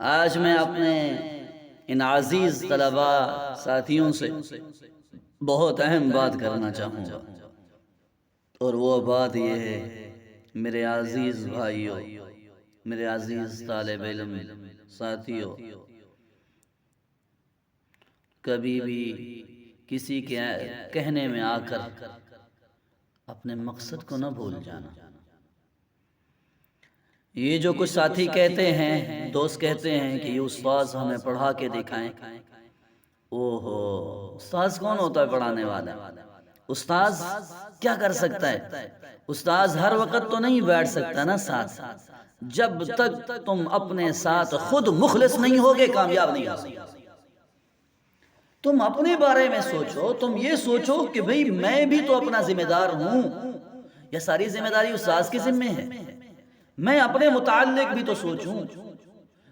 آج میں اپنے ان عزیز طلبا ساتھیوں سے بہت اہم بات کرنا چاہوں گا، اور وہ بات یہ ہے میرے عزیز بھائیوں، میرے عزیز طالب علم ساتھیوں، کبھی بھی کسی کے کہنے میں آ کر اپنے مقصد کو نہ بھول جانا۔ یہ جو کچھ ساتھی کہتے ہیں، دوست کہتے ہیں کہ یہ استاذ ہمیں پڑھا کے دکھائیں، اوہو، استاذ کون ہوتا ہے پڑھانے والا؟ استاذ کیا کر سکتا ہے؟ استاذ ہر وقت تو نہیں بیٹھ سکتا نا ساتھ۔ جب تک تم اپنے ساتھ خود مخلص نہیں ہوگے کامیاب نہیں ہو سکتے۔ تم اپنے بارے میں سوچو، تم یہ سوچو کہ بھئی میں بھی تو اپنا ذمہ دار ہوں، یہ ساری ذمہ داری استاذ کے ذمہ ہے۔ میں اپنے متعلق بھی تو سوچوں،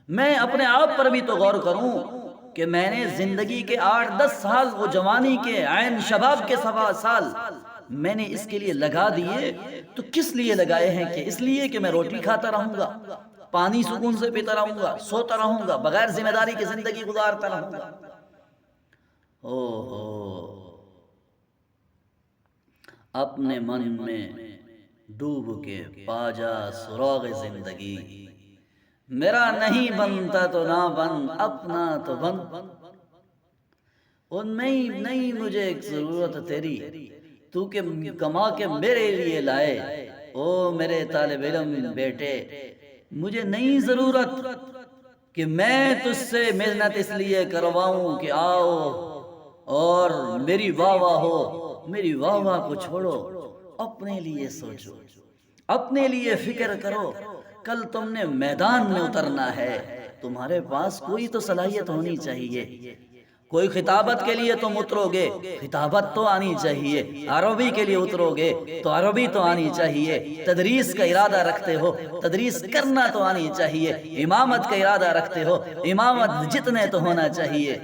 میں اپنے آپ پر بھی تو غور کروں کہ میں نے زندگی کے 8-10 سال، وہ جوانی کے عین شباب کے 7 سال میں نے اس کے لیے لگا دیے، تو کس لیے لگائے ہیں؟ کہ اس لیے کہ میں روٹی کھاتا رہوں گا، پانی سکون سے پیتا رہوں گا، سوتا رہوں گا، بغیر ذمہ داری کی زندگی گزارتا رہوں گا۔ اپنے من میں ڈوب کے پا جا سراغ زندگی، میرا نہیں بنتا تو نہ بن، اپنا تو بن، اور نہیں مجھے ایک ضرورت تیری، تو کہ کما کے میرے لیے لائے۔ او میرے طالب علم بیٹے، مجھے نہیں ضرورت کہ میں تجھ سے محنت اس لیے کرواؤں کہ آؤ اور میری واہ واہ ہو۔ میری واہ واہ کو چھوڑو، اپنے لیے سوچو، اپنے لیے فکر کرو۔ کل تم نے میدان میں اترنا ہے، تمہارے پاس کوئی تو صلاحیت ہونی چاہیے۔ کوئی خطابت کے لیے تم اترو گے، خطابت تو آنی چاہیے۔ عربی کے لیے اترو گے تو عربی تو آنی چاہیے۔ تدریس کا ارادہ رکھتے ہو، تدریس کرنا تو آنی چاہیے۔ امامت کا ارادہ رکھتے ہو، امامت جتنے تو ہونا چاہیے۔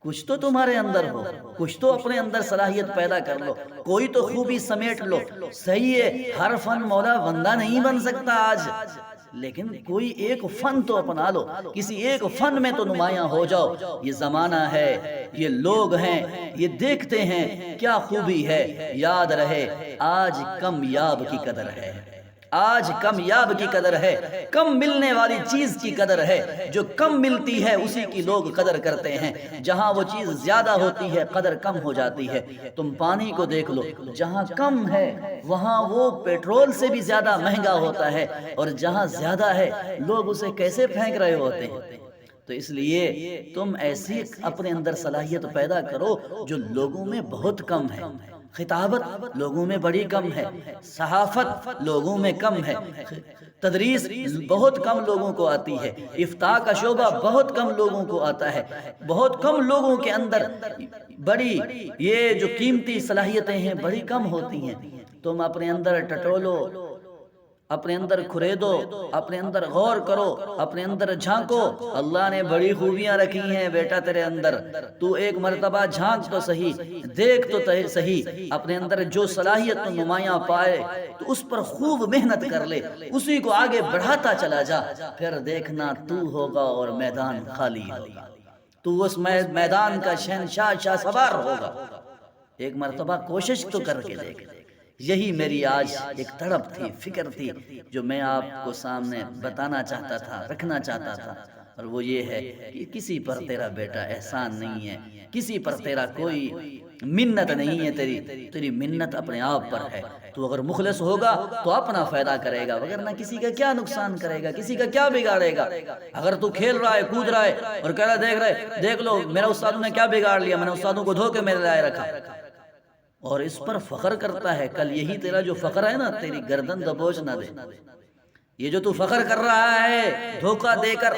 کچھ تو تمہارے اندر ہو، کچھ تو اپنے اندر صلاحیت پیدا کر لو، کوئی تو خوبی سمیٹ لو۔ صحیح ہے، ہر فن مولا بندہ نہیں بن سکتا آج، لیکن کوئی ایک فن تو اپنا لو، کسی ایک فن میں تو نمایاں ہو جاؤ۔ یہ زمانہ ہے، یہ لوگ ہیں، یہ دیکھتے ہیں کیا خوبی ہے۔ یاد رہے، آج کمیاب کی قدر ہے، آج کمیاب کی قدر ہے، کم ملنے والی چیز کی قدر ہے۔ جو کم ملتی ہے اسی کی لوگ قدر کرتے ہیں، جہاں وہ چیز زیادہ ہوتی ہے قدر کم ہو جاتی ہے۔ تم پانی کو دیکھ لو، جہاں کم ہے وہاں وہ پیٹرول سے بھی زیادہ مہنگا ہوتا ہے، اور جہاں زیادہ ہے لوگ اسے کیسے پھینک رہے ہوتے ہیں۔ تو اس لیے تم ایسی اپنے اندر صلاحیت پیدا کرو جو لوگوں میں بہت کم ہے۔ خطابت لوگوں میں بڑی کم ہے، صحافت لوگوں میں کم ہے، تدریس بہت کم لوگوں کو آتی ہے، افتاء کا شعبہ بہت کم لوگوں کو آتا ہے۔ بہت کم لوگوں کے اندر بڑی یہ جو قیمتی صلاحیتیں ہیں بڑی کم ہوتی ہیں۔ تم اپنے اندر ٹٹولو، اپنے اندر کھریدو، اپنے اندر غور کرو، اپنے اندر جھانکو۔ اللہ نے بڑی خوبیاں رکھی ہیں بیٹا تیرے اندر، تو ایک مرتبہ جھانک تو صحیح، دیکھ تو صحیح، اپنے اندر جو صلاحیت تو نمایاں پائے تو اس پر خوب محنت کر لے، اسی کو آگے بڑھاتا چلا جا، پھر دیکھنا تو ہوگا اور میدان خالی ہوگا، تو اس میدان کا شہنشاہ شاہ سوار ہوگا۔ ایک مرتبہ کوشش تو کر کے دیکھ۔ یہی میری آج ایک تڑپ تھی، فکر تھی، جو میں آپ کو سامنے بتانا چاہتا تھا، رکھنا چاہتا تھا، اور وہ یہ ہے کہ کسی پر تیرا بیٹا احسان نہیں ہے، کسی پر تیرا کوئی منت نہیں ہے، تیری منت اپنے آپ پر ہے۔ تو اگر مخلص ہوگا تو اپنا فائدہ کرے گا، وگرنہ کسی کا کیا نقصان کرے گا، کسی کا کیا بگاڑے گا۔ اگر تو کھیل رہا ہے، کود رہا ہے اور کہہ رہا دیکھ لو میرا استادوں نے کیا بگاڑ لیا، میں نے استادوں کو دھوکے میں لائے رکھا، اور اس پر فخر کرتا ہے، کل یہی تیرا جو فخر ہے نا تیری گردن دبوچ نہ دے۔ یہ جو تو فخر کر رہا ہے دھوکہ دے کر،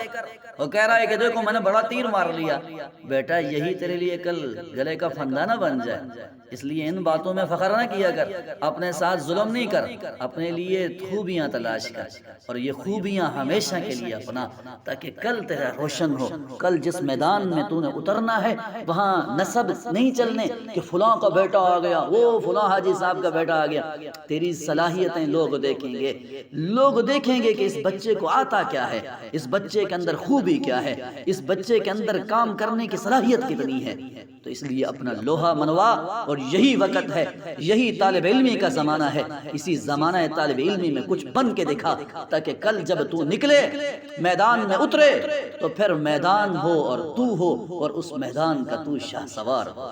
وہ کہہ رہا ہے کہ دیکھو میں نے بڑا تیر مار لیا. بیٹا یہی تیرے لیے کل گلے کا پھندا نہ بن جائے. اس لیے ان باتوں میں فخر نہ کیا کر، اپنے ساتھ ظلم نہیں کر، اپنے لیے خوبیاں تلاش کر، اور یہ خوبیاں ہمیشہ کے لیے اپنا، تاکہ کل تیرا روشن ہو. کل جس میدان میں تو نے اترنا ہے وہاں نسب نہیں چلنے کہ فلاں کا بیٹا آ گیا، وہ فلاں حاجی صاحب کا بیٹا آ گیا. تیری صلاحیتیں لوگ دیکھیں گے، لوگ دیکھیں گے کہ اس بچے کو آتا کیا ہے، اس بچے کے اندر خوبی کیا ہے، اس بچے کے اندر کام کرنے کی صلاحیت کتنی ہے. تو اس لیے اپنا لوہا منوا، اور یہی وقت ہے، یہی طالب علمی کا زمانہ ہے. اسی زمانہ طالب علمی میں کچھ بن کے دکھا، تاکہ کل جب تو نکلے میدان میں اترے تو پھر میدان ہو اور تو ہو، اور اس میدان کا تو شاہ سوار ہو.